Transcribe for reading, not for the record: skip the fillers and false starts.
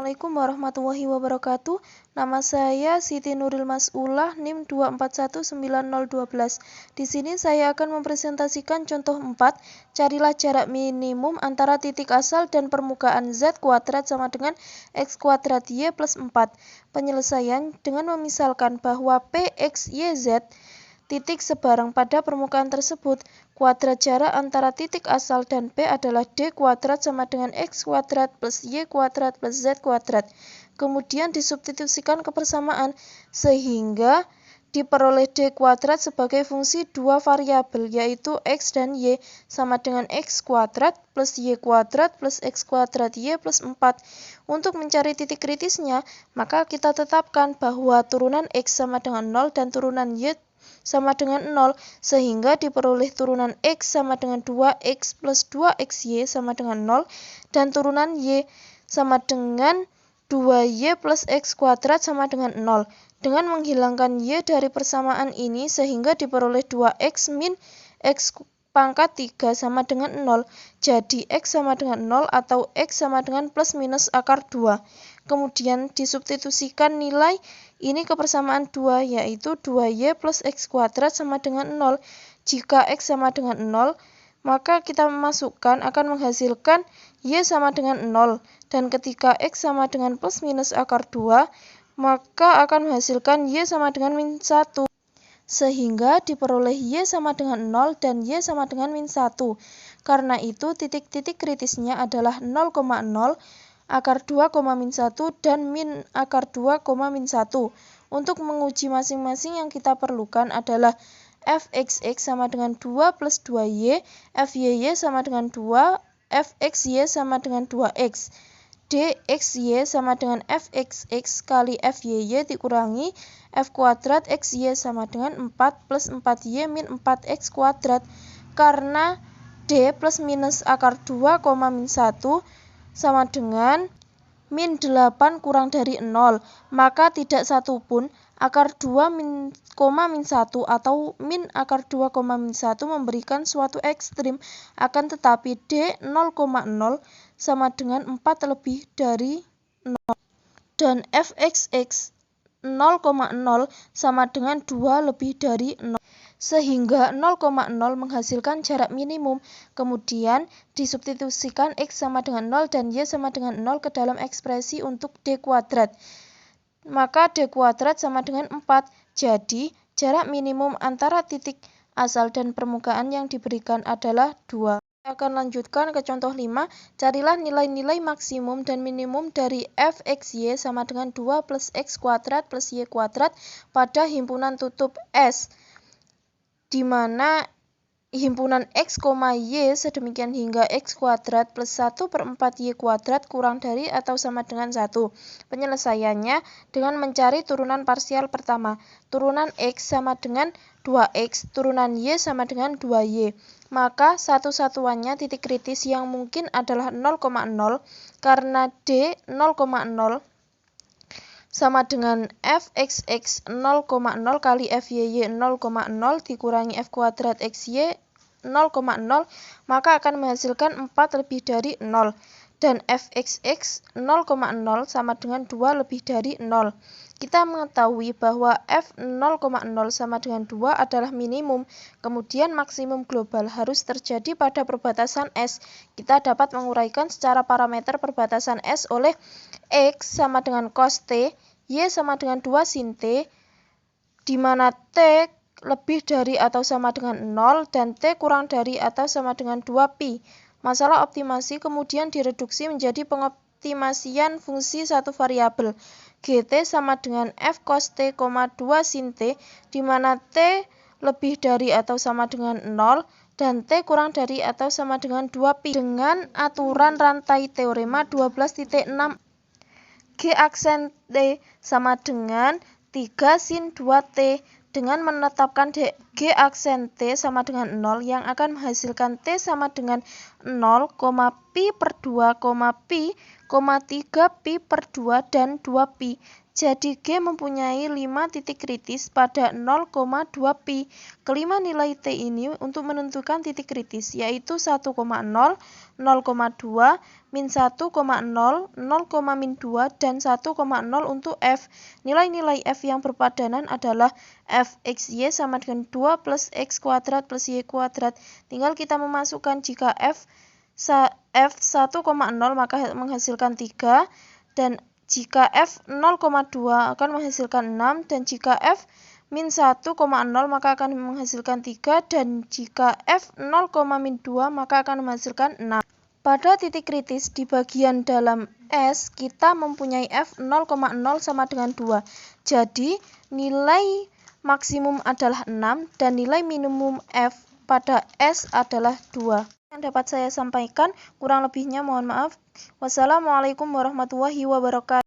Assalamualaikum warahmatullahi wabarakatuh. Nama saya Siti Nuril Mas'ulah, NIM 2419012. Di sini saya akan mempresentasikan contoh 4. Carilah jarak minimum antara titik asal dan permukaan Z kuadrat sama dengan X kuadrat Y plus 4. Penyelesaian dengan memisalkan bahwa P, X, Y, Z titik sebarang pada permukaan tersebut. Kuadrat jarak antara titik asal dan P adalah D kuadrat sama dengan X kuadrat plus Y kuadrat plus Z kuadrat. Kemudian disubstitusikan ke persamaan sehingga diperoleh D kuadrat sebagai fungsi dua variabel yaitu X dan Y sama dengan X kuadrat plus Y kuadrat plus X kuadrat Y plus 4. Untuk mencari titik kritisnya, maka kita tetapkan bahwa turunan X sama dengan 0 dan turunan Y sama dengan 0, sehingga diperoleh turunan X sama dengan 2X plus 2XY sama dengan 0, dan turunan Y sama dengan 2Y plus X kuadrat sama dengan 0. Dengan menghilangkan Y dari persamaan ini, sehingga diperoleh 2X min X pangkat 3 sama dengan 0. Jadi X sama dengan 0 atau X sama dengan plus minus akar 2. Kemudian disubstitusikan nilai ini ke persamaan 2, yaitu 2Y plus X kuadrat sama dengan 0. Jika X sama dengan 0, maka kita memasukkan akan menghasilkan Y sama dengan 0. Dan ketika X sama dengan plus minus akar 2, maka akan menghasilkan Y sama dengan min 1. Sehingga diperoleh Y sama dengan 0 dan Y sama dengan min 1. Karena itu titik-titik kritisnya adalah 0,0, akar 2, min 1, dan min akar 2, min 1. Untuk menguji masing-masing yang kita perlukan adalah fxx sama dengan 2 plus 2y, fyy sama dengan 2, fxy sama dengan 2x. dxy sama dengan fxx kali fyy dikurangi f kuadrat xy sama dengan 4 plus 4y min 4x kuadrat. Karena d plus minus akar 2, min 1 sama dengan min 8 kurang dari 0, maka tidak satupun akar 2 min 1 atau min akar 2, min 1 memberikan suatu ekstrim, akan tetapi D 0,0 sama dengan 4 lebih dari 0 dan fxx 0,0 sama dengan 2 lebih dari 0. Sehingga 0,0 menghasilkan jarak minimum. Kemudian disubstitusikan X sama dengan 0 dan Y sama dengan 0 ke dalam ekspresi untuk D kuadrat. Maka D kuadrat sama dengan 4. Jadi jarak minimum antara titik asal dan permukaan yang diberikan adalah 2. Saya akan lanjutkan ke contoh 5. Carilah nilai-nilai maksimum dan minimum dari fxy sama dengan 2 plus X kuadrat plus Y kuadrat pada himpunan tutup S, di mana himpunan X, Y sedemikian hingga X kuadrat plus 1/4 Y kuadrat kurang dari atau sama dengan 1. Penyelesaiannya dengan mencari turunan parsial pertama. Turunan X sama dengan 2X, turunan Y sama dengan 2Y. Maka satu-satuannya titik kritis yang mungkin adalah 0,0 karena D 0,0 sama dengan fxx 0,0 kali fyy 0,0 dikurangi f kuadrat xy 0,0, maka akan menghasilkan 4 lebih dari 0. Dan fxx 0,0 sama dengan 2 lebih dari 0. Kita mengetahui bahwa f 0,0 sama dengan 2 adalah minimum, kemudian maksimum global harus terjadi pada perbatasan S. Kita dapat menguraikan secara parameter perbatasan S oleh X sama dengan cos T, Y sama dengan 2 sin T, di mana T lebih dari atau sama dengan 0 dan T kurang dari atau sama dengan 2pi. Masalah optimasi kemudian direduksi menjadi pengoptimasian fungsi satu variabel. Gt sama dengan f cos T, 2 sin T, di mana T lebih dari atau sama dengan 0 dan T kurang dari atau sama dengan 2pi. Dengan aturan rantai teorema 12.6, G aksen T sama dengan 3 sin 2T. Dengan menetapkan G aksen T sama dengan 0 yang akan menghasilkan T sama dengan 0, pi per 2, pi, 3 pi per 2 dan 2pi. Jadi G mempunyai 5 titik kritis pada 0,2 pi. Kelima nilai T ini untuk menentukan titik kritis, yaitu 1,0, 0,2, min 1,0, 0, min 2, dan 1,0 untuk F. Nilai-nilai F yang berpadanan adalah F X Y sama dengan 2 plus X kuadrat plus Y kuadrat. Tinggal kita memasukkan jika F 1,0 maka menghasilkan 3, dan jika F 0,2 akan menghasilkan 6, dan jika F min 1,0 maka akan menghasilkan 3, dan jika F 0, min 2 maka akan menghasilkan 6. Pada titik kritis di bagian dalam S, kita mempunyai F 0,0 sama dengan 2. Jadi, nilai maksimum adalah 6 dan nilai minimum F pada S adalah 2. Yang dapat saya sampaikan, kurang lebihnya mohon maaf. Wassalamualaikum warahmatullahi wabarakatuh.